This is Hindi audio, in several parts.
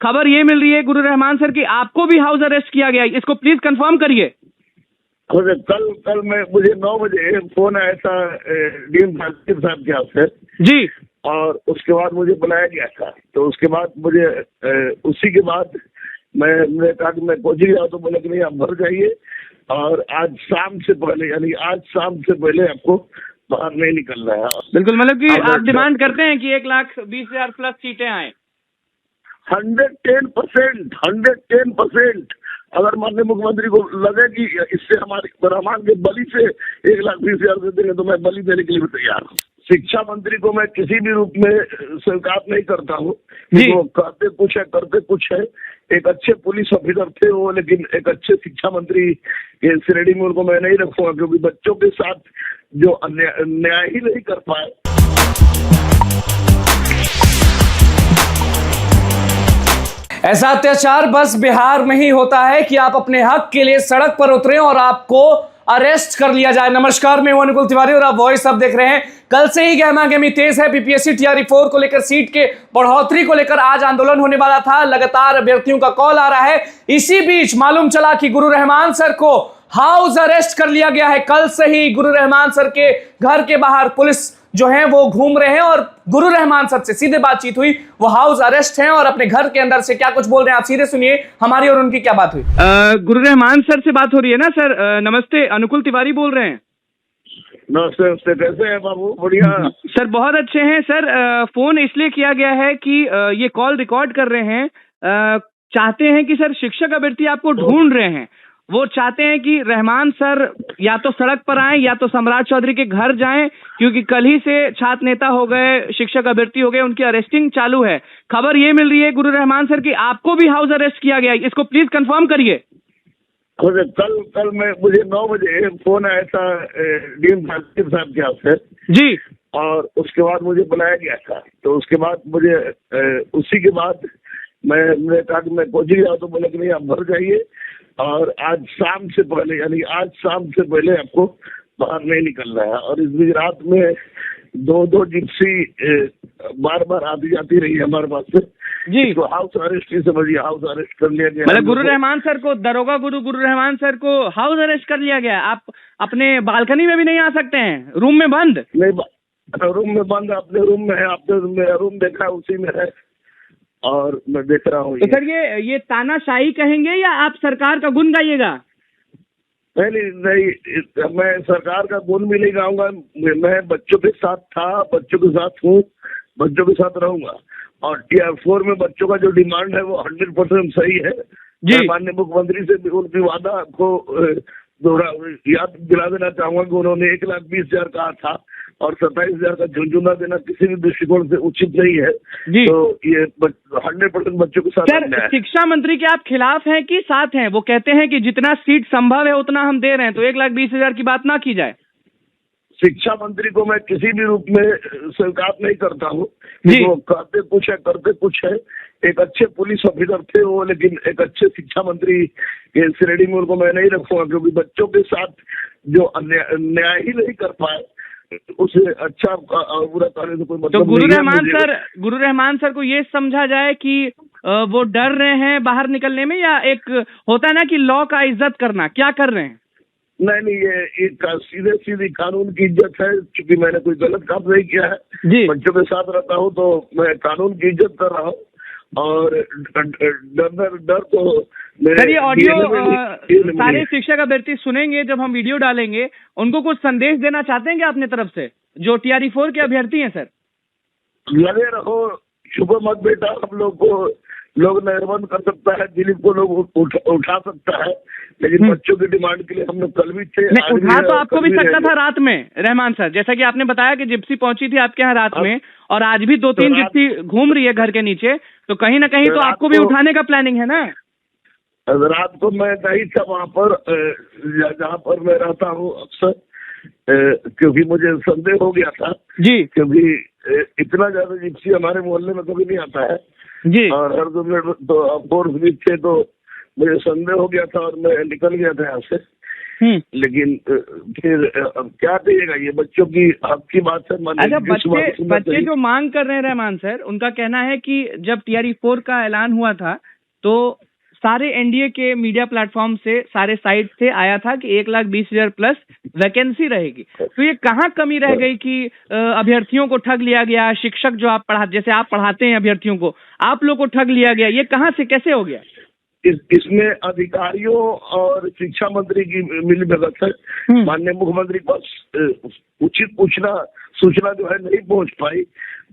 खबर ये मिल रही है गुरु रहमान सर की आपको भी हाउस अरेस्ट किया गया, इसको प्लीज कंफर्म करिए। कल मुझे 9 बजे फोन आया था डीएम साहब के यहाँ से जी, और उसके बाद मुझे बुलाया गया था। तो उसके बाद मुझे उसी के बाद मैंने कहा कि मैं पहुंच गया, तो बोले कि नहीं आप घर जाइए और आज शाम से पहले, यानी आज शाम से पहले आपको बाहर नहीं निकलना है। बिल्कुल, मतलब कि आप डिमांड करते हैं कि 1,20,000 प्लस सीटें आए। 110%। अगर माननीय मुख्यमंत्री को लगे कि इससे हमारे रहमान के बलि से 1,20,000 दे देंगे तो मैं बलि देने के लिए भी तैयार हूँ। शिक्षा मंत्री को मैं किसी भी रूप में स्वीकार नहीं करता हूँ। वो कहते कुछ है करते कुछ है। एक अच्छे पुलिस ऑफिसर थे वो, लेकिन एक अच्छे शिक्षा मंत्री के श्रेणी में उनको मैं नहीं रखूंगा, क्योंकि बच्चों के साथ जो न्याय ही नहीं कर पाए। ऐसा अत्याचार बस बिहार में ही होता है कि आप अपने हक के लिए सड़क पर उतरे और आपको अरेस्ट कर लिया जाए। नमस्कार, मैं हूं अनुकुल तिवारी और आप वॉइस अब देख रहे हैं। कल से ही गहमागहमी तेज है। बीपीएससी टीआरई 4 को लेकर सीट के बढ़ोतरी को लेकर आज आंदोलन होने वाला था। लगातार अभ्यर्थियों का कॉल आ रहा है। इसी बीच मालूम चला कि गुरु रहमान सर को हाउस अरेस्ट कर लिया गया है। कल से ही गुरु रहमान सर के घर के बाहर पुलिस जो है वो घूम रहे हैं और गुरु रहमान सर से सीधे बातचीत हुई। वो हाउस अरेस्ट हैं और अपने घर के अंदर से क्या कुछ बोल रहे हैं आप सीधे सुनिए। हमारी और उनकी क्या बात हुई। गुरु रहमान सर से बात हो रही है ना सर? नमस्ते, अनुकुल तिवारी बोल रहे हैं। नमस्ते, कैसे हैं बाबू? बढ़िया सर, बहुत अच्छे हैं सर। फोन इसलिए किया गया है कि ये कॉल रिकॉर्ड कर रहे हैं। चाहते हैं कि सर शिक्षक अभ्यर्थी आपको ढूंढ रहे हैं। वो चाहते हैं कि रहमान सर या तो सड़क पर आएं या तो सम्राट चौधरी के घर जाएं, क्योंकि कल ही से छात्र नेता हो गए, शिक्षक अभ्यर्थी हो गए, उनकी अरेस्टिंग चालू है। खबर ये मिल रही है गुरु रहमान सर की आपको भी हाउस अरेस्ट किया गया, इसको प्लीज कंफर्म करिए। कल मुझे 9 बजे फोन आया था डीएम साहब के यहाँ से जी, और उसके बाद मुझे बुलाया गया था। तो उसके बाद मुझे उसी के बाद मैंने कहा कि मैं पहुंच गया, तो बोले कि नहीं आप घर जाइए और आज शाम से पहले, यानी आज शाम से पहले आपको बाहर नहीं निकलना है। और इस बीच रात में 2 जिप्सी बार आती जाती रही है हमारे पास से जी। तो हाउस अरेस्ट ही समझिए, हाउस अरेस्ट कर लिया गया। मतलब गुरु रहमान सर को, दरोगा गुरु रहमान सर को हाउस अरेस्ट कर लिया गया। आप अपने बालकनी में भी नहीं आ सकते हैं, रूम में बंद? नहीं, रूम में बंद, अपने रूम में है। आपने मेरा रूम देखा, उसी में है और मैं देख रहा हूँ। तो सर ये तानाशाही कहेंगे या आप सरकार का गुण गाइएगा? नहीं, मैं सरकार का गुण भी नहीं गाऊंगा। मैं बच्चों के साथ था, बच्चों के साथ हूँ, बच्चों के साथ रहूंगा। और टीआर 4 में बच्चों का जो डिमांड है वो 100% सही है। मैं माननीय मुख्यमंत्री से भी उनकी वादा को याद दिला देना चाहूंगा कि उन्होंने 1,20,000 कहा था और 27,000 का झुंझुना देना किसी भी दृष्टिकोण से उचित नहीं है। तो ये 100% बच्चों के साथ। सर, शिक्षा मंत्री के आप खिलाफ हैं कि साथ हैं? वो कहते हैं कि जितना सीट संभव है उतना हम दे रहे हैं, तो 1,20,000 की बात ना की जाए। शिक्षा मंत्री को मैं किसी भी रूप में स्वीकार नहीं करता हूँ। वो कहते कुछ है करते कुछ है। एक अच्छे पुलिस ऑफिसर थे वो, लेकिन एक अच्छे शिक्षा मंत्री के श्रेणी में उनको मैं नहीं रखूंगा, क्योंकि बच्चों के साथ जो न्याय ही नहीं कर पाए उसे अच्छा बुरा करने से कोई मतलब तो गुरु रहमान सर को ये समझा जाए कि वो डर रहे हैं बाहर निकलने में, या एक होता है ना कि लॉ का इज्जत करना, क्या कर रहे हैं? नहीं, ये एक सीधी कानून की इज्जत है। क्योंकि मैंने कोई गलत काम नहीं किया है, बच्चों के साथ रहता हूँ तो मैं कानून की इज्जत कर रहा हूँ। और डर तो सर, ये ऑडियो सारे शिक्षक अभ्यर्थी सुनेंगे जब हम वीडियो डालेंगे। उनको कुछ संदेश देना चाहते हैं क्या अपने तरफ से, जो टीआरई 4 के अभ्यर्थी हैं? सर, लगे रहो, छुपो मत बेटा। हम लोग नजरबंद कर सकता है, दिलीप को लोग उठा सकता है, लेकिन बच्चों की डिमांड के लिए हम लोग कल भी थे। उठा तो आपको भी सकता था रात में रहमान सर, जैसा कि आपने बताया कि जिप्सी पहुंची थी आपके यहाँ रात में, और आज भी 2-3 जिप्सी घूम रही है घर के नीचे। तो कहीं ना कहीं तो आपको भी उठाने का प्लानिंग है ना? रात को मैं नहीं था वहाँ पर, जहाँ पर मैं रहता हूँ अक्सर, क्योंकि मुझे संदेह हो गया था जी। क्योंकि इतना ज्यादा जिप्सी हमारे मोहल्ले में कभी नहीं आता है जी। और हर 2 मिनट तो फोर्स भी थे, तो मुझे संदेह हो गया था और मैं निकल गया था यहाँ से। लेकिन फिर अब क्या कहिएगा, ये बच्चों की हक की बात है। अच्छा, बच्चे जो मांग कर रहे हैं रहमान सर, उनका कहना है कि जब TRE-4 का ऐलान हुआ था तो सारे एनडीए के मीडिया प्लेटफॉर्म से, सारे साइट से आया था कि 1,20,000 प्लस वैकेंसी रहेगी। तो ये कहाँ कमी रह गई कि अभ्यर्थियों को ठग लिया गया? शिक्षक जो आप जैसे आप पढ़ाते हैं अभ्यर्थियों को, आप लोग को ठग लिया गया, ये कहाँ से कैसे हो गया? इसमें अधिकारियों और शिक्षा मंत्री की मिलीभगत है। माननीय मुख्यमंत्री को उचित सूचना जो है नहीं पहुंच पाई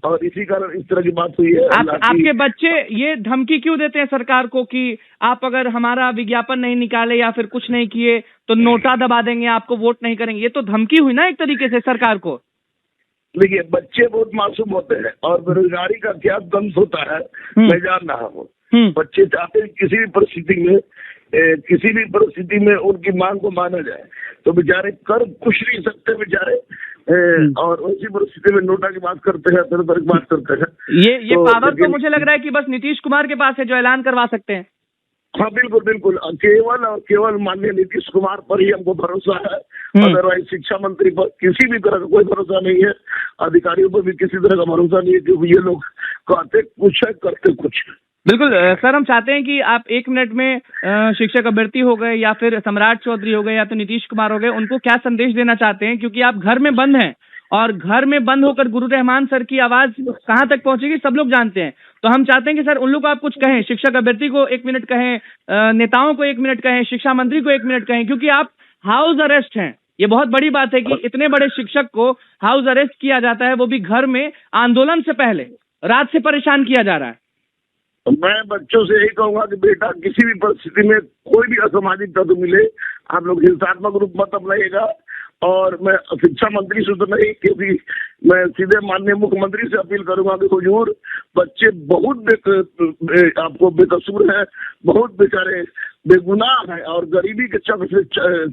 और इसी कारण इस तरह की बात हुई है। आपके बच्चे ये धमकी क्यों देते हैं सरकार को कि आप अगर हमारा विज्ञापन नहीं निकाले या फिर कुछ नहीं किए तो नोटा दबा देंगे, आपको वोट नहीं करेंगे? ये तो धमकी हुई ना एक तरीके से सरकार को। देखिए, बच्चे बहुत मासूम होते हैं और बेरोजगारी का क्या दंश होता है मैं जान रहा हूँ। बच्चे चाहते हैं किसी भी परिस्थिति में उनकी मांग को माना जाए, तो बेचारे कर कुछ नहीं सकते बेचारे, और उसी परिस्थिति में नोटा की बात करते हैं, तरह तरह की बात करते हैं। ये पावर तो मुझे लग रहा है कि बस नीतीश कुमार के पास है जो ऐलान करवा सकते हैं। हाँ बिल्कुल बिल्कुल, केवल और केवल माननीय नीतीश कुमार पर ही हमको भरोसा है। अदरवाइज शिक्षा मंत्री पर किसी भी तरह का कोई भरोसा नहीं है, अधिकारियों पर भी किसी तरह का भरोसा नहीं है, क्योंकि ये लोग कहते कुछ है करते कुछ। बिल्कुल सर, हम चाहते हैं कि आप 1 मिनट में शिक्षक अभ्यर्थी हो गए या फिर सम्राट चौधरी हो गए या तो नीतीश कुमार हो गए, उनको क्या संदेश देना चाहते हैं? क्योंकि आप घर में बंद हैं और घर में बंद होकर गुरु रहमान सर की आवाज कहाँ तक पहुंचेगी सब लोग जानते हैं। तो हम चाहते हैं कि सर उन लोग को आप कुछ कहें, शिक्षक अभ्यर्थी को 1 मिनट कहें, नेताओं को 1 मिनट कहें, शिक्षा मंत्री को 1 मिनट कहें, क्योंकि आप हाउस अरेस्ट हैं। ये बहुत बड़ी बात है कि इतने बड़े शिक्षक को हाउस अरेस्ट किया जाता है, वो भी घर में, आंदोलन से पहले रात से परेशान किया जा रहा है। मैं बच्चों से यही कहूंगा कि बेटा, किसी भी परिस्थिति में कोई भी असामाजिक तत्व मिले, आप लोग हिंसात्मक रूप मत अपनाइएगा। और मैं शिक्षा मंत्री से तो नहीं, क्योंकि मैं सीधे माननीय मुख्यमंत्री से अपील करूंगा कि हुजूर, बच्चे बहुत आपको बेकसूर हैं, बहुत बेचारे बेगुनाह हैं और गरीबी के चक्र से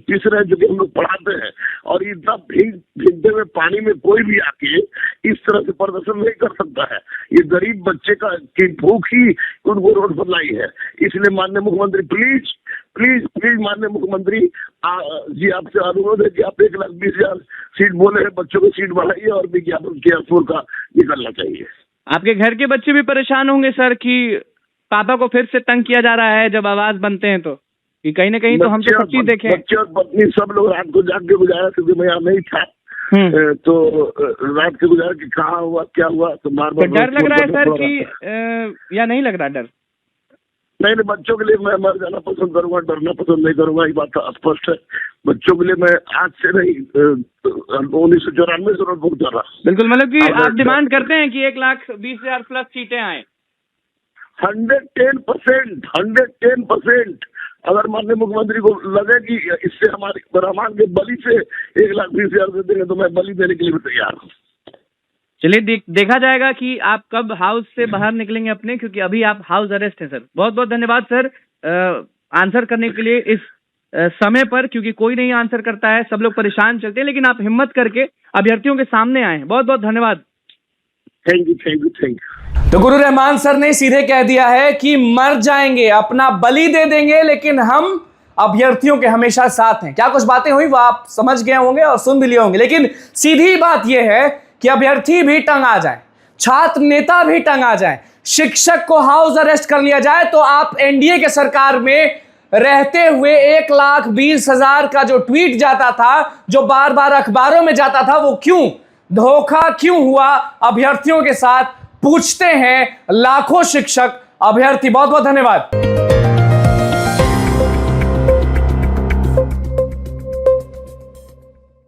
पिस रहे हैं, जो कि हम लोग पढ़ाते हैं। और इतना भीगते हुए पानी में कोई भी आके इस तरह से प्रदर्शन नहीं कर सकता है। ये गरीब बच्चे की भूख ही उनको रोड पर लाई है। इसलिए माननीय मुख्यमंत्री प्लीज प्लीज प्लीज माननीय मुख्यमंत्री जी, आपसे अनुरोध है कि आप 1,20,000 सीट बोले हैं, बच्चों को सीट बढ़ाइए और विज्ञापन TRE-4 का निकलना चाहिए। आपके घर के बच्चे भी परेशान होंगे सर कि पापा को फिर से तंग किया जा रहा है जब आवाज बनते हैं, तो कि कहीं ना कहीं तो हम तो सब चीज देखें। बच्चे और पत्नी सब लोग रात को जाग के गुजारा, क्योंकि मैं यहाँ नहीं था, तो रात के गुजारा कि कहाँ हुआ क्या हुआ, तो बार बार डर लग रहा है सर कि या नहीं लग रहा डर? नहीं, बच्चों के लिए मैं मर जाना पसंद करूंगा, डरना पसंद नहीं करूंगा, ये बात स्पष्ट है। बच्चों के लिए मैं आज से नहीं 1994 से रोड जा रहा। बिल्कुल, मतलब कि आप डिमांड करते हैं कि 1,20,000 प्लस सीटें आए। 110%। अगर माननीय मुख्यमंत्री को लगे कि इससे हमारे रहमान के बलि से 1,20,000 दे देंगे, तो मैं बलि देने के लिए भी तैयार हूँ। चलिए, देखा जाएगा कि आप कब हाउस से बाहर निकलेंगे अपने, क्योंकि अभी आप हाउस अरेस्ट हैं सर। बहुत बहुत धन्यवाद सर आंसर करने के लिए इस समय पर, क्योंकि कोई नहीं आंसर करता है, सब लोग परेशान चलते हैं, लेकिन आप हिम्मत करके अभ्यर्थियों के सामने आए हैं। बहुत बहुत धन्यवाद। Thank you. तो गुरु रहमान सर ने सीधे कह दिया है कि मर जाएंगे, अपना बलि दे देंगे, लेकिन हम अभ्यर्थियों के हमेशा साथ हैं। क्या कुछ बातें हुई वो आप समझ गए होंगे और सुन भी लिए होंगे, लेकिन सीधी बात यह है कि अभ्यर्थी भी तंग आ जाए, छात्र नेता भी तंग आ जाए, शिक्षक को हाउस अरेस्ट कर लिया जाए, तो आप एनडीए के सरकार में रहते हुए 1,20,000 का जो ट्वीट जाता था, जो बार बार अखबारों में जाता था, वो क्यों धोखा क्यों हुआ अभ्यर्थियों के साथ, पूछते हैं लाखों शिक्षक अभ्यर्थी। बहुत बहुत धन्यवाद।